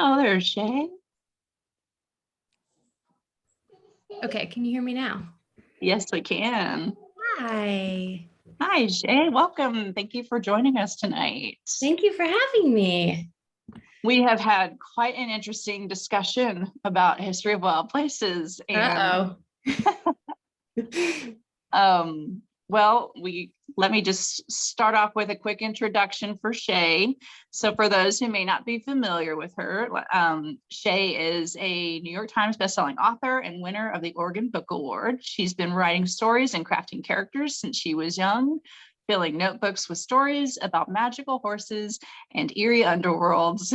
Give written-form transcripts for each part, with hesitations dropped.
Oh, there's Shea. Okay, can you hear me now? Yes, we can. Hi. Hi, Shea. Welcome. Thank you for joining us tonight. Thank you for having me. We have had quite an interesting discussion about history of wild places. And well, let me just start off with a quick introduction for Shea. So for those who may not be familiar with her, Shea is a New York Times bestselling author and winner of the Oregon Book Award. She's been writing stories and crafting characters since she was young, filling notebooks with stories about magical horses and eerie underworlds.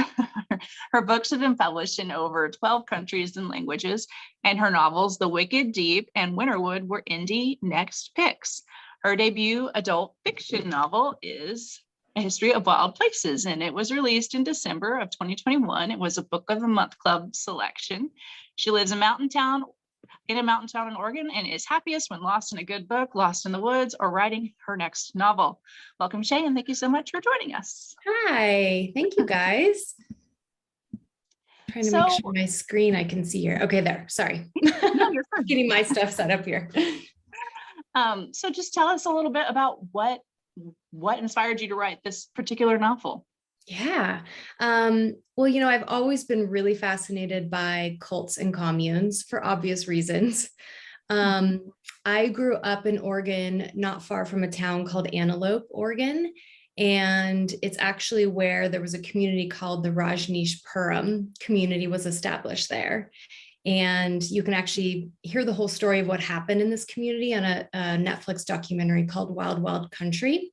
Her books have been published in over 12 countries and languages, and her novels, The Wicked Deep and Winterwood, were indie next picks. Her debut adult fiction novel is A History of Wild Places, and it was released in December of 2021. It was a Book of the Month Club selection. She lives in a mountain town in Oregon and is happiest when lost in a good book, lost in the woods, or writing her next novel. Welcome, Shea, and thank you so much for joining us. Hi, thank you guys. Trying to make sure my screen I can see here. Okay, there. Sorry. No, you're fine. Getting my stuff set up here. So just tell us a little bit about what inspired you to write this particular novel. Yeah. Well, I've always been really fascinated by cults and communes for obvious reasons. I grew up in Oregon, not far from a town called Antelope, Oregon. And it's actually where there was a community called the Rajneeshpuram community was established there. And you can actually hear the whole story of what happened in this community on a Netflix documentary called Wild Wild Country.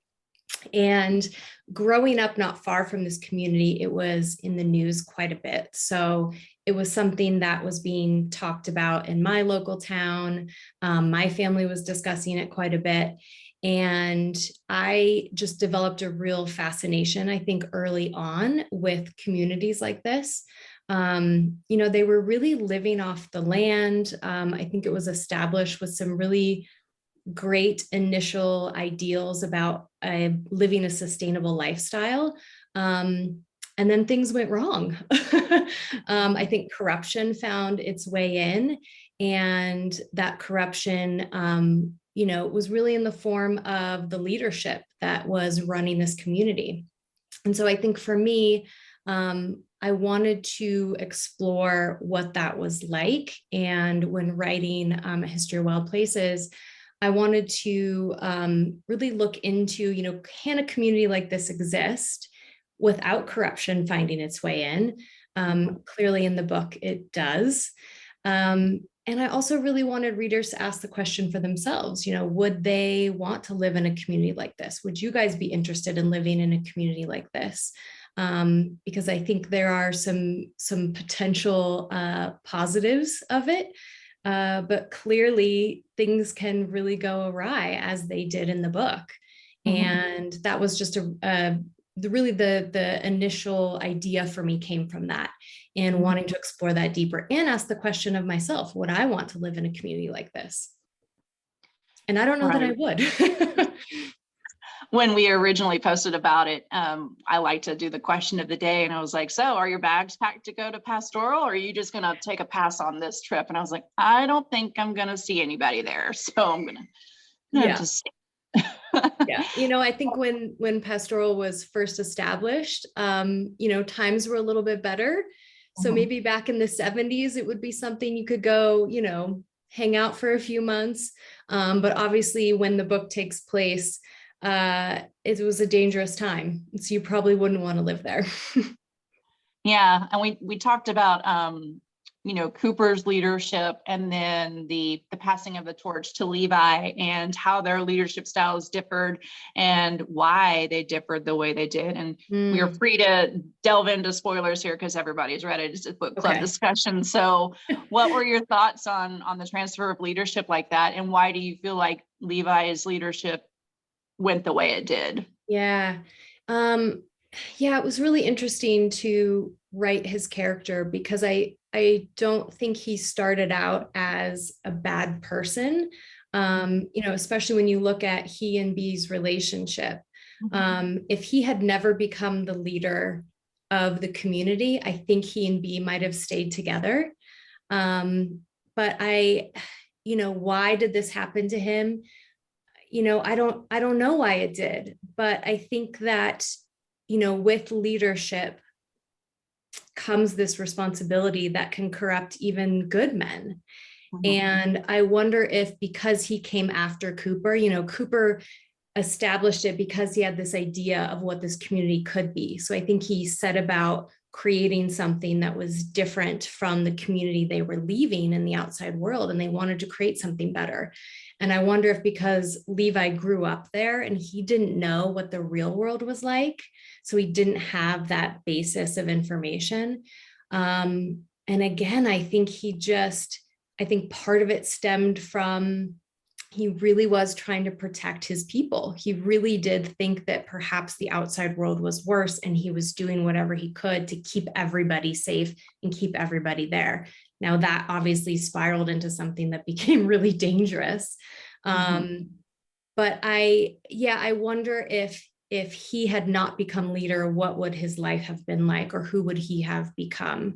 And growing up not far from this community, it was in the news quite a bit. So it was something that was being talked about in my local town. My family was discussing it quite a bit. And I just developed a real fascination, I think, early on with communities like this. They were really living off the land. I think it was established with some really great initial ideals about living a sustainable lifestyle. And then things went wrong. I think corruption found its way in, and that corruption, was really in the form of the leadership that was running this community. And so I think for me, I wanted to explore what that was like. And when writing A History of Wild Places, I wanted to really look into, can a community like this exist without corruption finding its way in? Clearly in the book, it does. And I also really wanted readers to ask the question for themselves, would they want to live in a community like this? Would you guys be interested in living in a community like this? Because I think there are some potential positives of it. But clearly things can really go awry, as they did in the book. And that was just the initial idea for me came from that, and wanting to explore that deeper and ask the question of myself, would I want to live in a community like this? And I don't know that I would. When we originally posted about it, I like to do the question of the day, and I was like, so are your bags packed to go to Pastoral, or are you just going to take a pass on this trip? And I was like, I don't think I'm going to see anybody there. So I'm going to just Yeah. I think when Pastoral was first established, times were a little bit better. So maybe back in the 70s, it would be something you could go, hang out for a few months. But obviously when the book takes place, it was a dangerous time. So you probably wouldn't want to live there. Yeah. And we talked about, Cooper's leadership, and then the passing of the torch to Levi, and how their leadership styles differed and why they differed the way they did. And we are free to delve into spoilers here because everybody's read it. It's a book club discussion. So what were your thoughts on the transfer of leadership like that? And why do you feel like Levi's leadership went the way it did? Yeah. It was really interesting to write his character, because I don't think he started out as a bad person. Especially when you look at he and B's relationship. If he had never become the leader of the community. I think he and B might have stayed together. But why did this happen to him? I don't know why it did, but I think that, with leadership comes this responsibility that can corrupt even good men. Mm-hmm. And I wonder if, because he came after Cooper, Cooper established it because he had this idea of what this community could be. So I think he set about creating something that was different from the community they were leaving in the outside world, and they wanted to create something better. And I wonder if because Levi grew up there and he didn't know what the real world was like, so he didn't have that basis of information. And again, I think part of it stemmed from, he really was trying to protect his people. He really did think that perhaps the outside world was worse, and he was doing whatever he could to keep everybody safe and keep everybody there. Now that obviously spiraled into something that became really dangerous. Mm-hmm. But I wonder if he had not become leader, what would his life have been like, or who would he have become?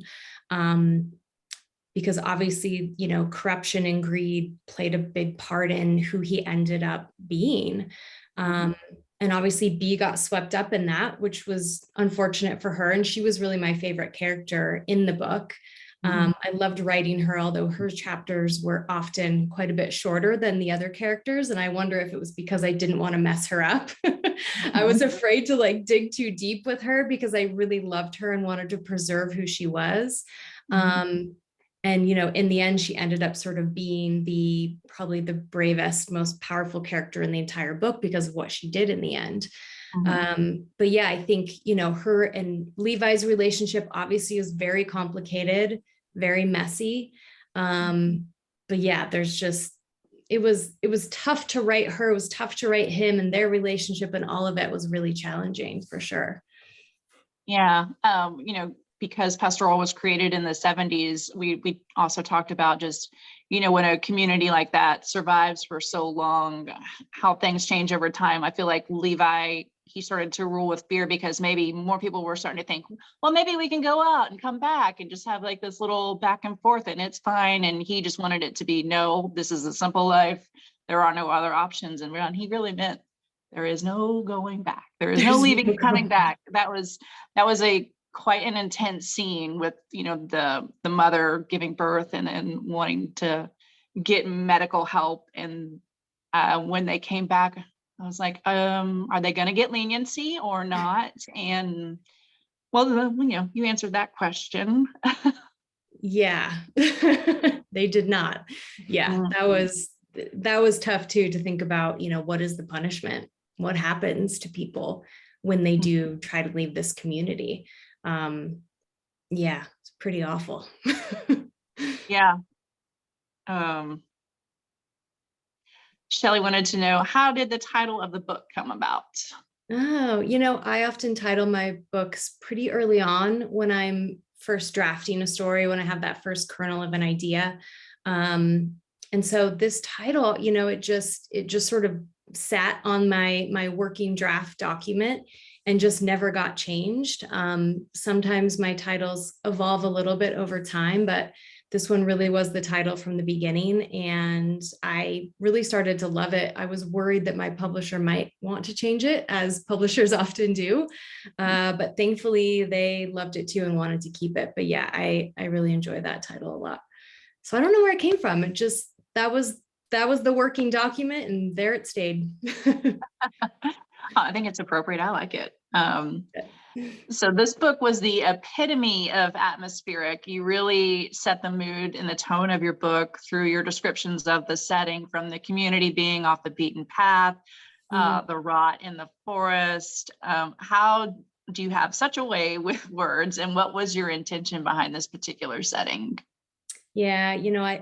Because obviously, corruption and greed played a big part in who he ended up being. And obviously B got swept up in that, which was unfortunate for her. And she was really my favorite character in the book. I loved writing her, although her chapters were often quite a bit shorter than the other characters. And I wonder if it was because I didn't want to mess her up. I was afraid to dig too deep with her because I really loved her and wanted to preserve who she was. And, in the end, she ended up sort of being probably the bravest, most powerful character in the entire book because of what she did in the end. But yeah, I think, her and Levi's relationship obviously is very complicated, very messy. But yeah, it was tough to write her. It was tough to write him, and their relationship, and all of it was really challenging for sure. Yeah. Because pastoral was created in the 70s, we also talked about just, when a community like that survives for so long, how things change over time. I feel like Levi, he started to rule with fear because maybe more people were starting to think, well, maybe we can go out and come back and just have like this little back and forth and it's fine. And he just wanted it to be, no, this is a simple life. There are no other options. And he really meant there is no going back. There's no leaving and coming back. That was quite an intense scene with, the mother giving birth and then wanting to get medical help. And when they came back, I was like, are they going to get leniency or not? And well, you answered that question. Yeah, they did not. Yeah, that was tough too, to think about, what is the punishment? What happens to people when they do try to leave this community? Yeah, it's pretty awful. Yeah. Shelley wanted to know, how did the title of the book come about? Oh, I often title my books pretty early on when I'm first drafting a story, when I have that first kernel of an idea. And so this title, it just sort of sat on my working draft document and just never got changed. Sometimes my titles evolve a little bit over time, but this one really was the title from the beginning, and I really started to love it. I was worried that my publisher might want to change it, as publishers often do, but thankfully they loved it too and wanted to keep it. But yeah, I really enjoy that title a lot. So I don't know where it came from. It just, that was the working document, and there it stayed. I think it's appropriate. I like it. So this book was the epitome of atmospheric. You really set the mood and the tone of your book through your descriptions of the setting, from the community being off the beaten path, the rot in the forest. How do you have such a way with words, and what was your intention behind this particular setting? Yeah,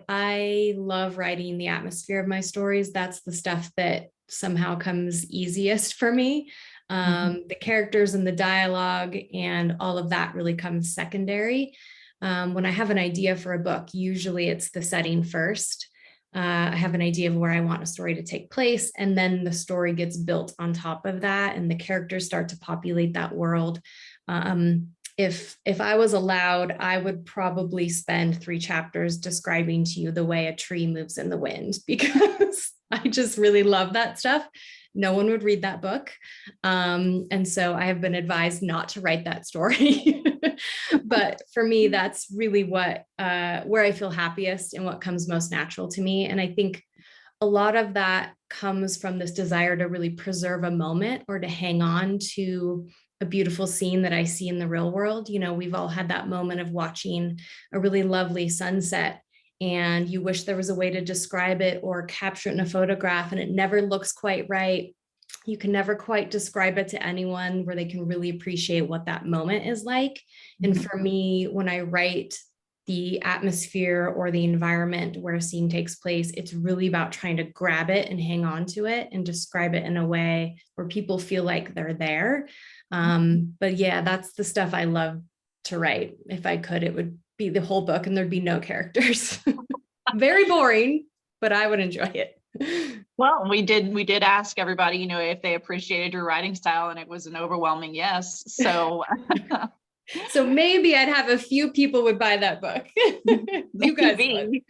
I love writing the atmosphere of my stories. That's the stuff that somehow comes easiest for me. The characters and the dialogue and all of that really comes secondary. When I have an idea for a book, usually it's the setting first. I have an idea of where I want a story to take place, and then the story gets built on top of that, and the characters start to populate that world. if I was allowed, I would probably spend 3 chapters describing to you the way a tree moves in the wind, because I just really love that stuff. No one would read that book. And so I have been advised not to write that story. But for me, that's really what where I feel happiest and what comes most natural to me. And I think a lot of that comes from this desire to really preserve a moment or to hang on to a beautiful scene that I see in the real world. You know, we've all had that moment of watching a really lovely sunset and you wish there was a way to describe it or capture it in a photograph, and it never looks quite right. You can never quite describe it to anyone where they can really appreciate what that moment is like. And for me, when I write the atmosphere or the environment where a scene takes place, it's really about trying to grab it and hang on to it and describe it in a way where people feel like they're there. But yeah, that's the stuff I love to write. If I could, it would be the whole book and there'd be no characters. Very boring, but I would enjoy it. Well, we did ask everybody, you know, if they appreciated your writing style, and it was an overwhelming yes. So so maybe I'd have a few people would buy that book. You guys would.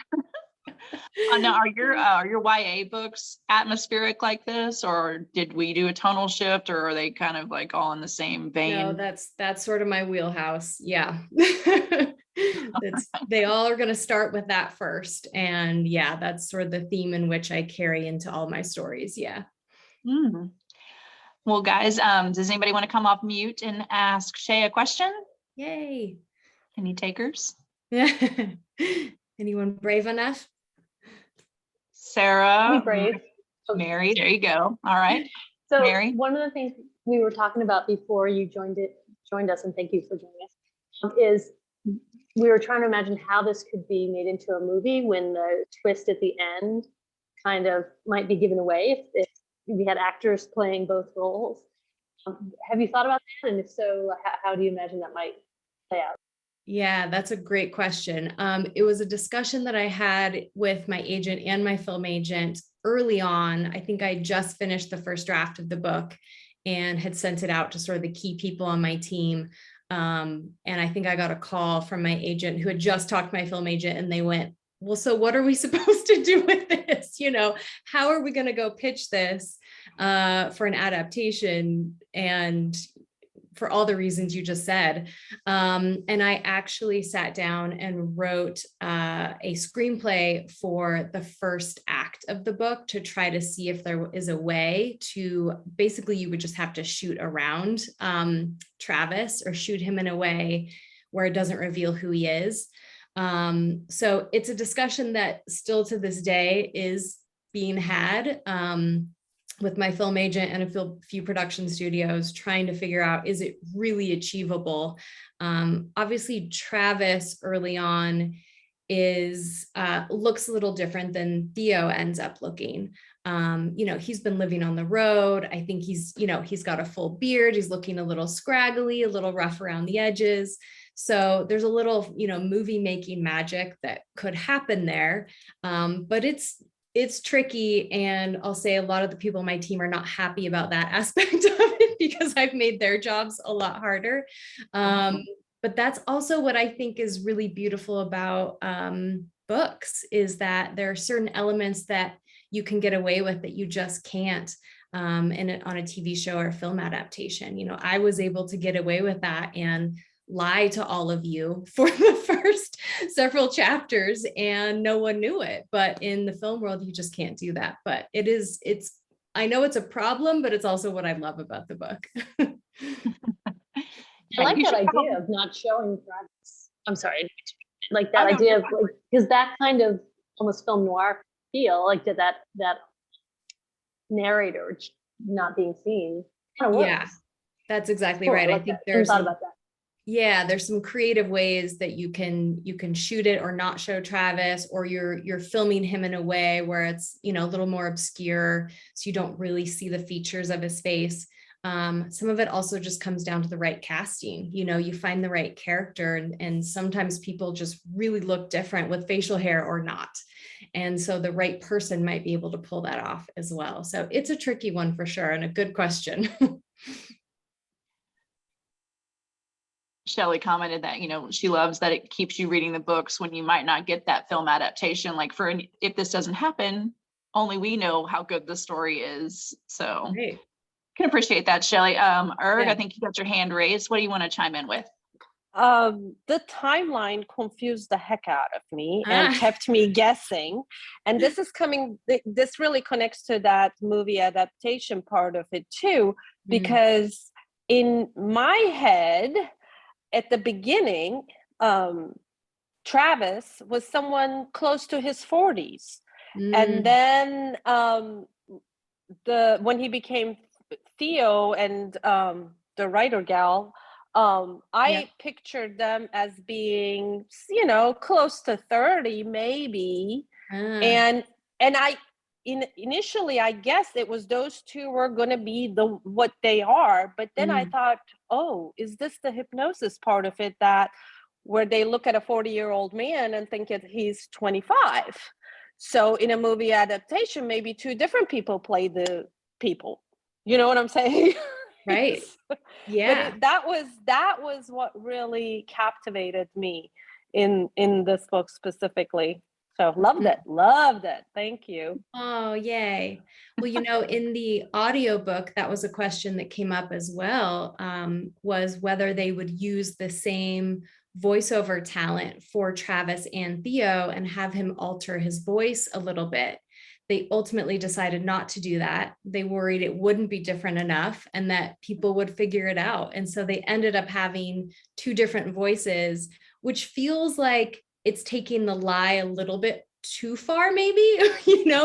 Now, are your YA books atmospheric like this, or did we do a tonal shift, or are they kind of like all in the same vein? No, that's sort of my wheelhouse. Yeah. They all are going to start with that first. And yeah, that's sort of the theme in which I carry into all my stories. Yeah. Mm. Well, guys, does anybody want to come off mute and ask Shea a question? Yay. Any takers? Anyone brave enough? Sarah, Be brave. Mary, there you go. All right. So Mary? one of the things we were talking about before you joined us, and thank you for joining us, is we were trying to imagine how this could be made into a movie when the twist at the end kind of might be given away if we had actors playing both roles. Have you thought about that? And if so, how do you imagine that might play out? Yeah, that's a great question. It was a discussion that I had with my agent and my film agent early on. I think I just finished the first draft of the book and had sent it out to sort of the key people on my team. And I think I got a call from my agent who had just talked to my film agent, and they went, well, so what are we supposed to do with this? You know, how are we going to go pitch this for an adaptation? And for all the reasons you just said. And I actually sat down and wrote a screenplay for the first act of the book to try to see if there is a way to, basically you would just have to shoot around Travis or shoot him in a way where it doesn't reveal who he is. So it's a discussion that still to this day is being had with my film agent and a few production studios, trying to figure out, is it really achievable? Obviously Travis early on looks a little different than Theo ends up looking. You know, he's been living on the road. I think he's got a full beard. He's looking a little scraggly, a little rough around the edges. So there's a little, movie making magic that could happen there. But it's tricky. And I'll say a lot of the people on my team are not happy about that aspect of it because I've made their jobs a lot harder. But that's also what I think is really beautiful about books, is that there are certain elements that you can get away with that you just can't on a TV show or film adaptation. I was able to get away with that and lie to all of you for the first several chapters and no one knew it. But in the film world, you just can't do that. But I know it's a problem, but it's also what I love about the book. I like that idea of not showing Travis. I'm sorry. Like that idea of, because that kind of almost film noir feel, like that narrator not being seen kind of works. Yeah, that's exactly Cool, right. I think there's thought about that. Yeah, there's some creative ways that you can shoot it or not show Travis, or you're filming him in a way where it's, a little more obscure, so you don't really see the features of his face. Some of it also just comes down to the right casting. You find the right character, and sometimes people just really look different with facial hair or not. And so the right person might be able to pull that off as well. So it's a tricky one for sure, and a good question. Shelley commented that, she loves that it keeps you reading the books when you might not get that film adaptation. Like if this doesn't happen, only we know how good the story is. So Right. can appreciate that, Shelley. Erg, Yeah. I think you got your hand raised. What do you want to chime in with? The timeline confused the heck out of me and kept me guessing. And this really connects to that movie adaptation part of it too, because in my head, at the beginning, Travis was someone close to his 40s. And then when he became Theo and the writer gal, I pictured them as being, close to 30, maybe. And initially, I guessed it was those two were going to be what they are. But then I thought, oh, is this the hypnosis part of it, that where they look at a 40-year-old man and think he's 25? So in a movie adaptation, maybe two different people play the people. You know what I'm saying? Right. Yeah. But that was what really captivated me in this book specifically. So loved it. Thank you. Oh, yay. Well, in the audiobook, that was a question that came up as well, was whether they would use the same voiceover talent for Travis and Theo and have him alter his voice a little bit. They ultimately decided not to do that. They worried it wouldn't be different enough and that people would figure it out. And so they ended up having two different voices, which feels like it's taking the lie a little bit too far, maybe,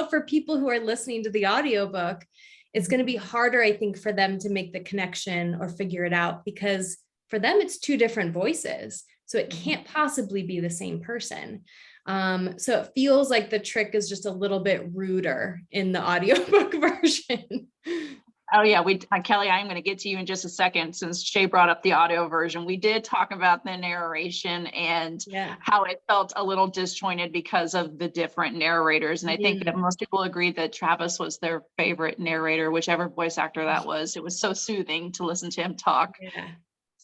for people who are listening to the audiobook. It's going to be harder, I think, for them to make the connection or figure it out, because for them, it's two different voices. So it can't possibly be the same person. So it feels like the trick is just a little bit ruder in the audiobook version. Oh yeah, Kelly, I'm going to get to you in just a second, since Shea brought up the audio version. We did talk about the narration and how it felt a little disjointed because of the different narrators. And I think that most people agreed that Travis was their favorite narrator, whichever voice actor that was. It was so soothing to listen to him talk. Yeah.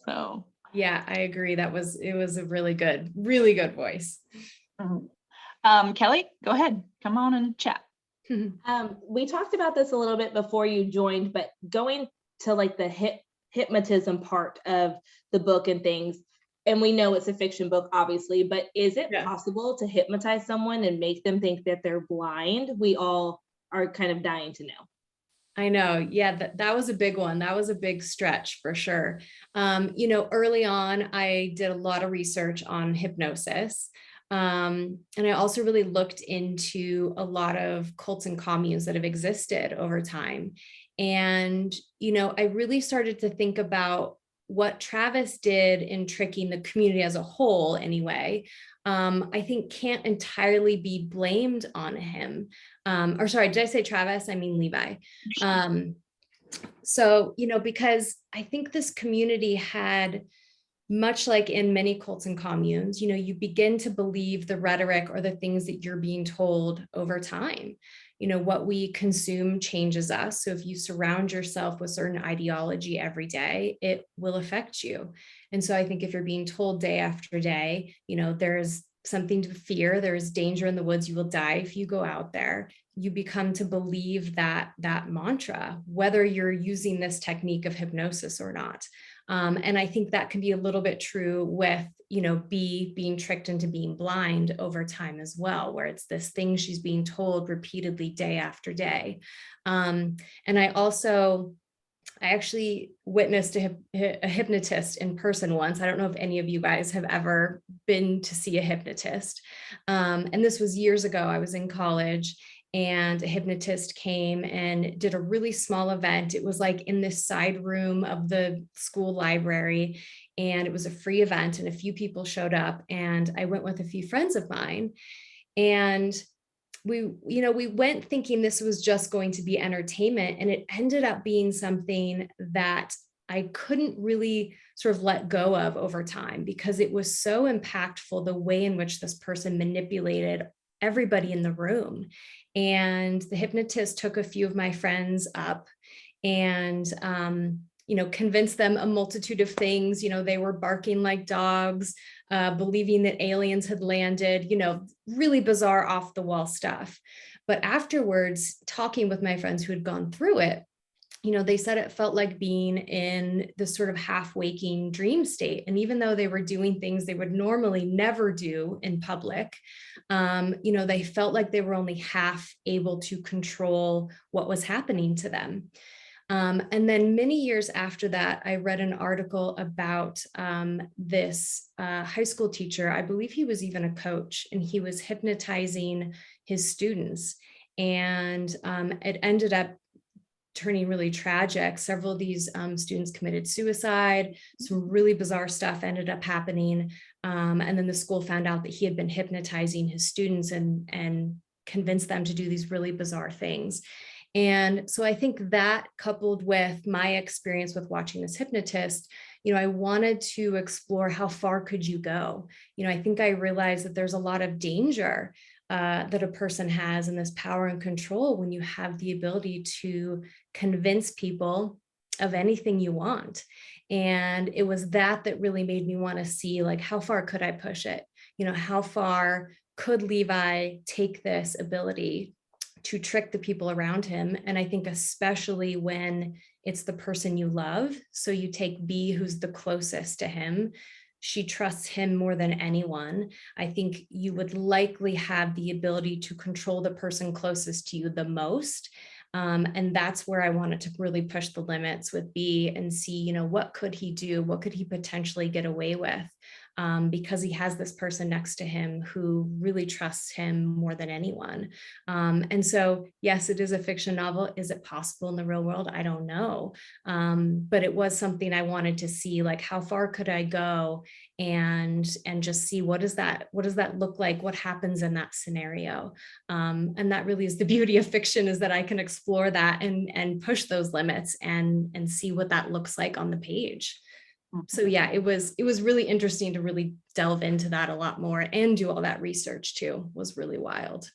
So yeah, I agree. It was a really good voice. Kelly, go ahead. Come on and chat. We talked about this a little bit before you joined, but going to like the hypnotism part of the book and things, and we know it's a fiction book, obviously, but is it possible to hypnotize someone and make them think that they're blind? We all are kind of dying to know. I know. Yeah, that was a big one. That was a big stretch for sure. Early on, I did a lot of research on hypnosis. And I also really looked into a lot of cults and communes that have existed over time. And, I really started to think about what Travis did in tricking the community as a whole anyway. I think can't entirely be blamed on him. Or sorry, did I say Travis? I mean Levi. So, because I think this community had, much like in many cults and communes, you begin to believe the rhetoric or the things that you're being told over time. What we consume changes us. So if you surround yourself with certain ideology every day, it will affect you. And so I think if you're being told day after day, there's something to fear, there's danger in the woods, you will die if you go out there, you become to believe that mantra, whether you're using this technique of hypnosis or not. And I think that can be a little bit true with, being tricked into being blind over time as well, where it's this thing she's being told repeatedly day after day. And I actually witnessed a hypnotist in person once. I don't know if any of you guys have ever been to see a hypnotist. And this was years ago. I was in college, and a hypnotist came and did a really small event. It was like in this side room of the school library, and it was a free event, and a few people showed up, and I went with a few friends of mine, and we went thinking this was just going to be entertainment, and it ended up being something that I couldn't really sort of let go of over time, because it was so impactful, the way in which this person manipulated everybody in the room. And the hypnotist took a few of my friends up, and convinced them a multitude of things. They were barking like dogs, believing that aliens had landed, really bizarre off the wall stuff. But afterwards, talking with my friends who had gone through it, they said it felt like being in this sort of half waking dream state. And even though they were doing things they would normally never do in public, they felt like they were only half able to control what was happening to them. And then many years after that, I read an article about this high school teacher. I believe he was even a coach, and he was hypnotizing his students. And it ended up turning really tragic. Several of these students committed suicide. Some really bizarre stuff ended up happening. And then the school found out that he had been hypnotizing his students and convinced them to do these really bizarre things. And so I think that, coupled with my experience with watching this hypnotist, I wanted to explore how far could you go. I think I realized that there's a lot of danger that a person has in this power and control when you have the ability to convince people of anything you want. And it was that really made me want to see, like, how far could I push it? How far could Levi take this ability to trick the people around him? And I think especially when it's the person you love. So you take B, who's the closest to him. She trusts him more than anyone. I think you would likely have the ability to control the person closest to you the most. And that's where I wanted to really push the limits with B and see, what could he do? What could he potentially get away with? Because he has this person next to him who really trusts him more than anyone. And so, yes, it is a fiction novel. Is it possible in the real world? I don't know. But it was something I wanted to see, like, how far could I go and just see what does that look like? What happens in that scenario? And that really is the beauty of fiction, is that I can explore that and push those limits and see what that looks like on the page. So yeah, it was really interesting to really delve into that a lot more and do all that research too. It was really wild.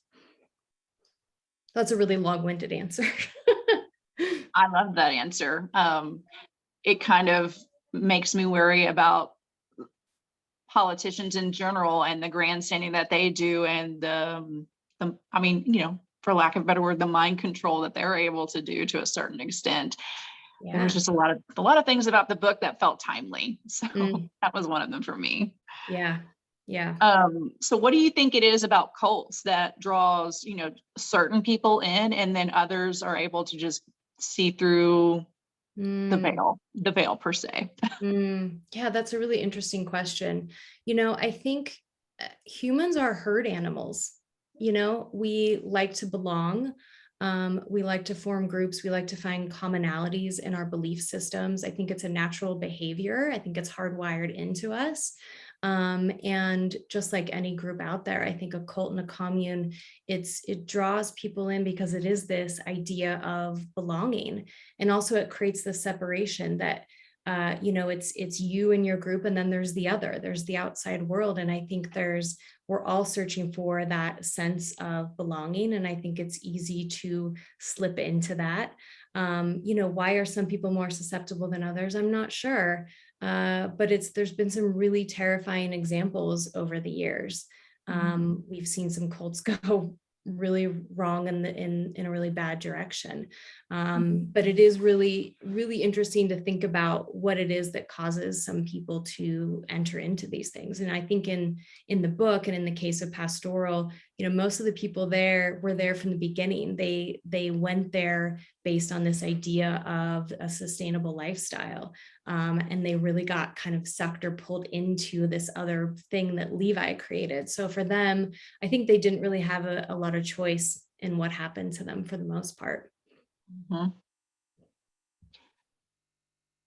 That's a really long-winded answer. I love that answer. It kind of makes me worry about politicians in general and the grandstanding that they do, and for lack of a better word, the mind control that they're able to do to a certain extent. Yeah. And there's just a lot of things about the book that felt timely. So that was one of them for me. Yeah. Yeah. So what do you think it is about cults that draws, certain people in, and then others are able to just see through the veil per se? Yeah, that's a really interesting question. I think humans are herd animals. We like to belong. We like to form groups. We like to find commonalities in our belief systems. I think it's a natural behavior. I think it's hardwired into us. And just like any group out there, I think a cult and a commune, it draws people in because it is this idea of belonging. And also it creates this separation that, it's you and your group, and then there's the other, there's the outside world. And I think we're all searching for that sense of belonging. And I think it's easy to slip into that. Why are some people more susceptible than others? I'm not sure. But there's been some really terrifying examples over the years. We've seen some cults go really wrong in a really bad direction. But it is really, really interesting to think about what it is that causes some people to enter into these things. And I think in the book, and in the case of Pastoral, most of the people there were there from the beginning. They went there based on this idea of a sustainable lifestyle. And they really got kind of sucked or pulled into this other thing that Levi created. So for them, I think they didn't really have a lot of choice in what happened to them for the most part.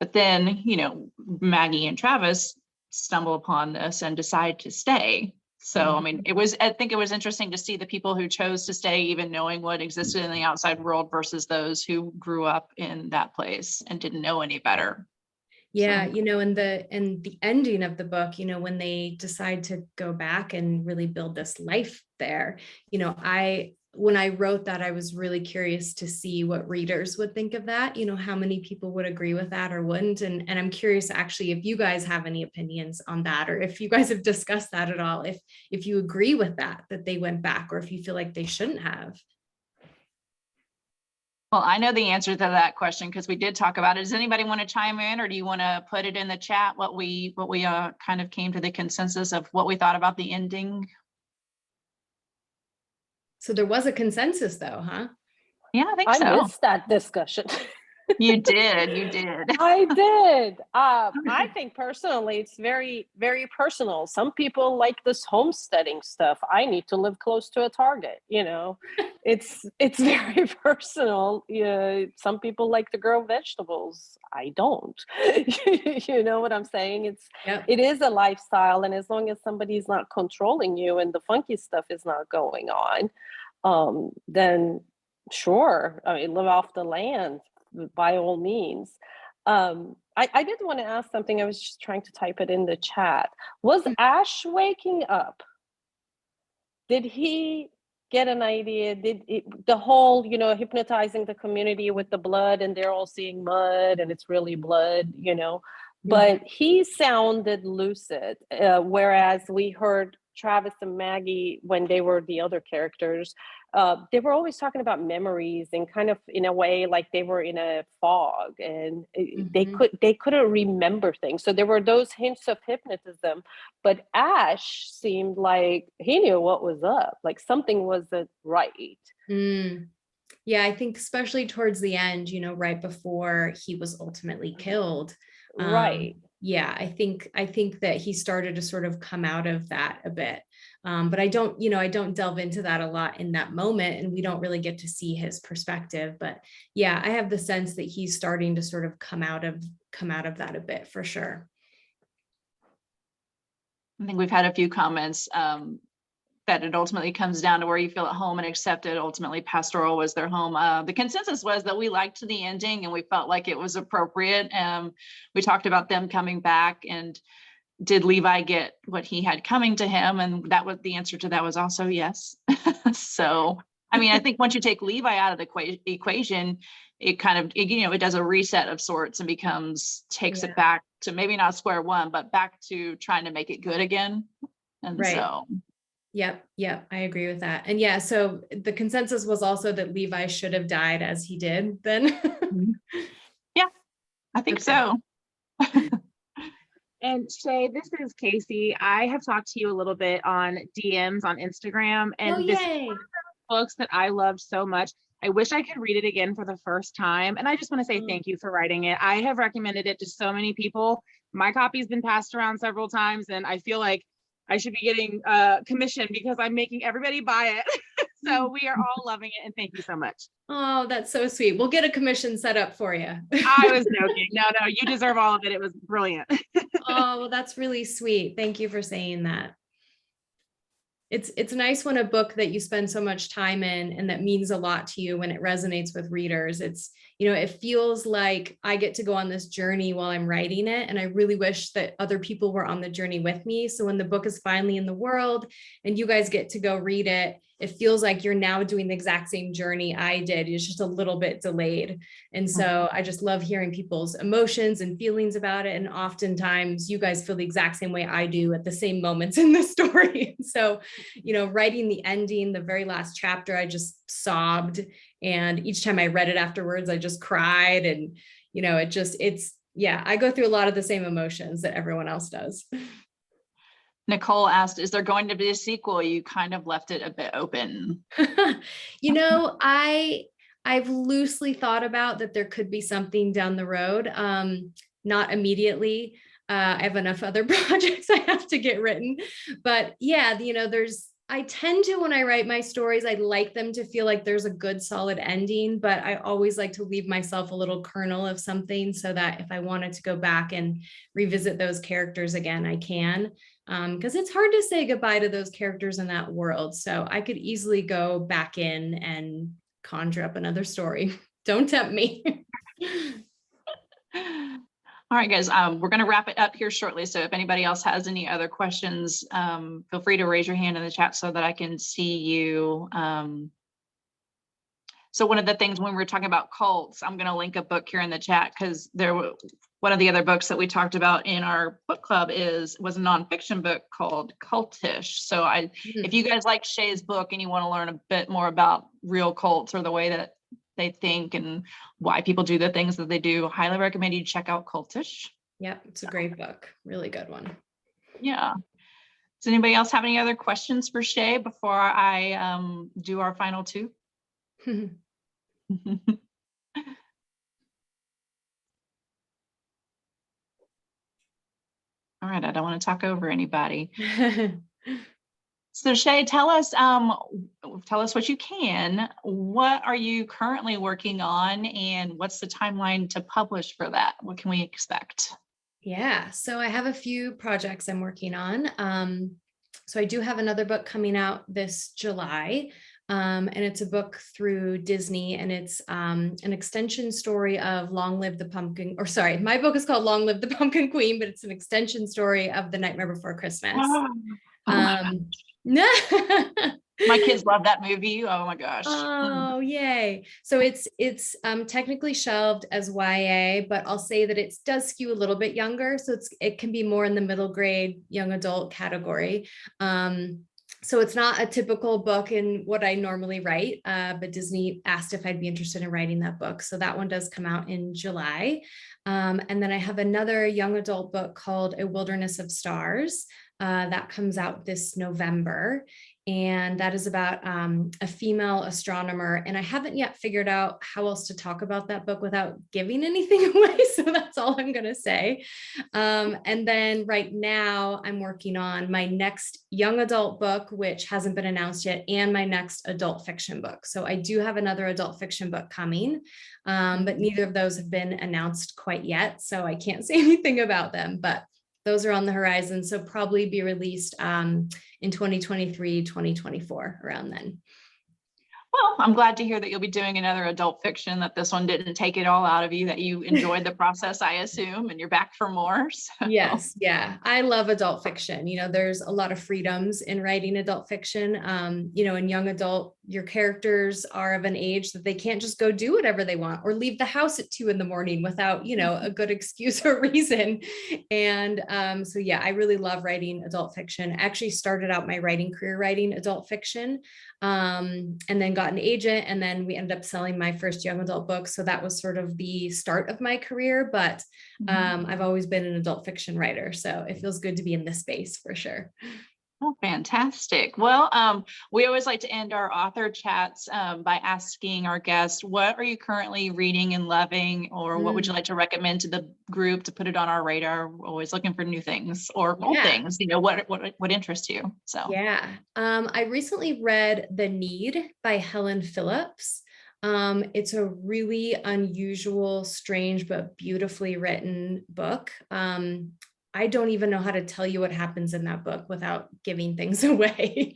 But then, Maggie and Travis stumble upon this and decide to stay. So, I think it was interesting to see the people who chose to stay, even knowing what existed in the outside world, versus those who grew up in that place and didn't know any better. Yeah, and the ending of the book, when they decide to go back and really build this life there, when I wrote that, I was really curious to see what readers would think of that, how many people would agree with that or wouldn't. And I'm curious actually if you guys have any opinions on that, or if you guys have discussed that at all, if you agree with that they went back, or if you feel like they shouldn't have. Well, I know the answer to that question because we did talk about it. Does anybody want to chime in, or do you want to put it in the chat what we kind of came to the consensus of what we thought about the ending? So there was a consensus though, huh? Yeah, I think I so. missed that discussion. You did. I did. I think personally, it's very, very personal. Some people like this homesteading stuff. I need to live close to a Target. It's very personal. Yeah, some people like to grow vegetables. I don't. You know what I'm saying? It is a lifestyle, and as long as somebody's not controlling you and the funky stuff is not going on, then sure. I mean, live off the land by all means. I did want to ask something. I was just trying to type it in the chat. Was Ash waking up? Did he get an idea? The whole, hypnotizing the community with the blood, and they're all seeing mud and it's really blood, but he sounded lucid, whereas we heard Travis and Maggie, when they were the other characters, they were always talking about memories and kind of in a way like they were in a fog, and they couldn't remember things. So there were those hints of hypnotism, but Ash seemed like he knew what was up, like something wasn't right. Yeah, I think especially towards the end, right before he was ultimately killed. Right. Yeah, I think that he started to sort of come out of that a bit. But I don't delve into that a lot in that moment, and we don't really get to see his perspective. But yeah, I have the sense that he's starting to sort of come out of that a bit for sure. I think we've had a few comments that it ultimately comes down to where you feel at home and accepted. Ultimately, pastoral was their home. The consensus was that we liked the ending and we felt like it was appropriate. We talked about them coming back, and did Levi get what he had coming to him? And that was the answer to that was also yes. So, I mean, I think once you take Levi out of the equation, it kind of, it does a reset of sorts and takes it back to maybe not square one, but back to trying to make it good again. And right. So. Yep, I agree with that. And yeah, so the consensus was also that Levi should have died as he did then. Yeah, I think so. And Shea, this is Casey. I have talked to you a little bit on DMs on Instagram, and this is one of those books that I loved so much. I wish I could read it again for the first time. And I just want to say thank you for writing it. I have recommended it to so many people. My copy's been passed around several times, and I feel like I should be getting commission because I'm making everybody buy it. So we are all loving it, and thank you so much. Oh, that's so sweet. We'll get a commission set up for you. I was joking. No, you deserve all of it. It was brilliant. Oh, well, that's really sweet. Thank you for saying that. It's nice when a book that you spend so much time in and that means a lot to you, when it resonates with readers. It's, it feels like I get to go on this journey while I'm writing it. And I really wish that other people were on the journey with me. So when the book is finally in the world and you guys get to go read it, it feels like you're now doing the exact same journey I did. It's just a little bit delayed. And so I just love hearing people's emotions and feelings about it. And oftentimes you guys feel the exact same way I do at the same moments in the story. So, writing the ending, the very last chapter, I just sobbed. And each time I read it afterwards, I just cried. And, I go through a lot of the same emotions that everyone else does. Nicole asked, is there going to be a sequel? You kind of left it a bit open. I've loosely thought about that there could be something down the road. Not immediately. I have enough other projects I have to get written, but yeah, I tend to, when I write my stories, I like them to feel like there's a good solid ending, but I always like to leave myself a little kernel of something so that if I wanted to go back and revisit those characters again, I can. Because it's hard to say goodbye to those characters in that world. So I could easily go back in and conjure up another story. Don't tempt me. All right, guys, we're going to wrap it up here shortly. So if anybody else has any other questions, feel free to raise your hand in the chat so that I can see you. So one of the things when we were talking about cults, I'm going to link a book here in the chat because one of the other books that we talked about in our book club was a nonfiction book called Cultish. So if you guys like Shea's book and you want to learn a bit more about real cults or the way that they think and why people do the things that they do, highly recommend you check out Cultish. Yep, it's a great book. Really good one. Yeah. Does anybody else have any other questions for Shea before I do our final two? All right, I don't want to talk over anybody. So Shea, tell us what you can. What are you currently working on, and what's the timeline to publish for that? What can we expect? Yeah, so I have a few projects I'm working on. So I do have another book coming out this July, and it's a book through Disney, and it's an extension story of Long Live the Pumpkin, or sorry, my book is called Long Live the Pumpkin Queen, but it's an extension story of The Nightmare Before Christmas. My kids love that movie. Oh my gosh. Oh, yay. So it's technically shelved as YA, but I'll say that it does skew a little bit younger. So it can be more in the middle grade, young adult category. So it's not a typical book in what I normally write, but Disney asked if I'd be interested in writing that book. So that one does come out in July. And then I have another young adult book called A Wilderness of Stars. That comes out this November. And that is about a female astronomer. And I haven't yet figured out how else to talk about that book without giving anything away. So that's all I'm going to say. And then right now I'm working on my next young adult book, which hasn't been announced yet, and my next adult fiction book. So I do have another adult fiction book coming, but neither of those have been announced quite yet. So I can't say anything about them, but those are on the horizon. So probably be released in 2023, 2024, around then. Well, I'm glad to hear that you'll be doing another adult fiction, that this one didn't take it all out of you, that you enjoyed the process, I assume, and you're back for more. So. Yes. Yeah. I love adult fiction. There's a lot of freedoms in writing adult fiction. In young adult, your characters are of an age that they can't just go do whatever they want or leave the house at 2 a.m. without, a good excuse or reason. And so, yeah, I really love writing adult fiction. I actually started out my writing career writing adult fiction, and then got an agent, and then we ended up selling my first young adult book. So that was sort of the start of my career, but I've always been an adult fiction writer. So it feels good to be in this space for sure. Oh, fantastic. Well, we always like to end our author chats by asking our guests, what are you currently reading and loving, or what would you like to recommend to the group to put it on our radar? We're always looking for new things or old things, what interests you. So yeah. I recently read The Need by Helen Phillips. It's a really unusual, strange, but beautifully written book. I don't even know how to tell you what happens in that book without giving things away.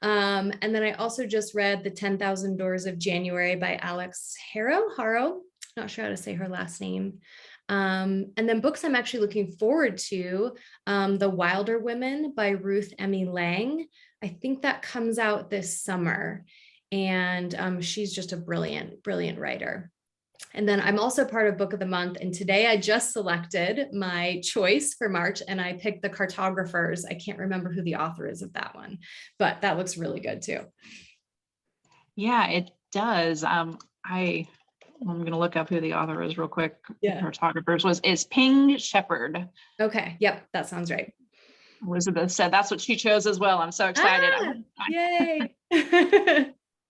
And then I also just read The 10,000 Doors of January by Alex Haro, not sure how to say her last name. And then books I'm actually looking forward to, The Wilder Women by Ruth Emmy Lang. I think that comes out this summer. And she's just a brilliant, brilliant writer. And then I'm also part of Book of the Month. And today I just selected my choice for March, and I picked The Cartographers. I can't remember who the author is of that one, but that looks really good too. Yeah, it does. I'm going to look up who the author is real quick. Yeah. Cartographers is Ping Shepherd. Okay. Yep. That sounds right. Elizabeth said that's what she chose as well. I'm so excited. Yay.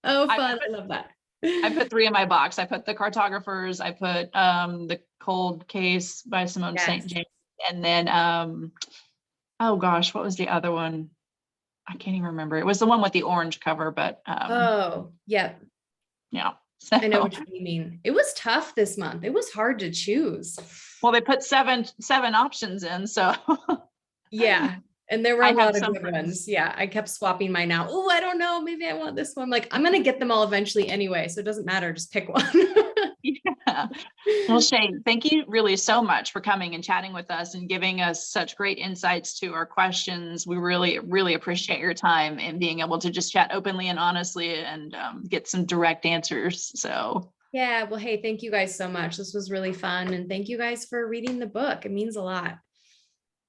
Oh, fun. I love that. I put 3 in my box. I put The Cartographers. I put The Cold Case by Simone St. James. And then, oh gosh, what was the other one? I can't even remember. It was the one with the orange cover, but. Oh, yeah. Yeah. So, I know what you mean. It was tough this month. It was hard to choose. Well, they put seven options in, so. Yeah. And there were a lot of good ones. Yeah. I kept swapping mine out. Oh, I don't know. Maybe I want this one. Like, I'm going to get them all eventually anyway. So it doesn't matter. Just pick one. Yeah. Yeah. Well, Shea, thank you really so much for coming and chatting with us and giving us such great insights to our questions. We really, really appreciate your time and being able to just chat openly and honestly and get some direct answers. So yeah, well, hey, thank you guys so much. This was really fun. And thank you guys for reading the book. It means a lot.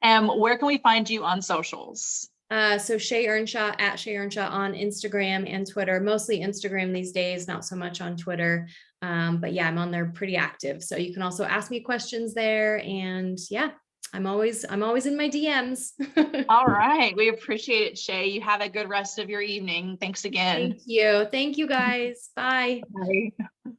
where can we find you on socials? So Shea Ernshaw at Shea Ernshaw on Instagram and Twitter, mostly Instagram these days, not so much on Twitter. But yeah, I'm on there pretty active. So you can also ask me questions there. And yeah, I'm always in my DMs. All right. We appreciate it, Shea. You have a good rest of your evening. Thanks again. Thank you. Thank you guys. Bye. Bye.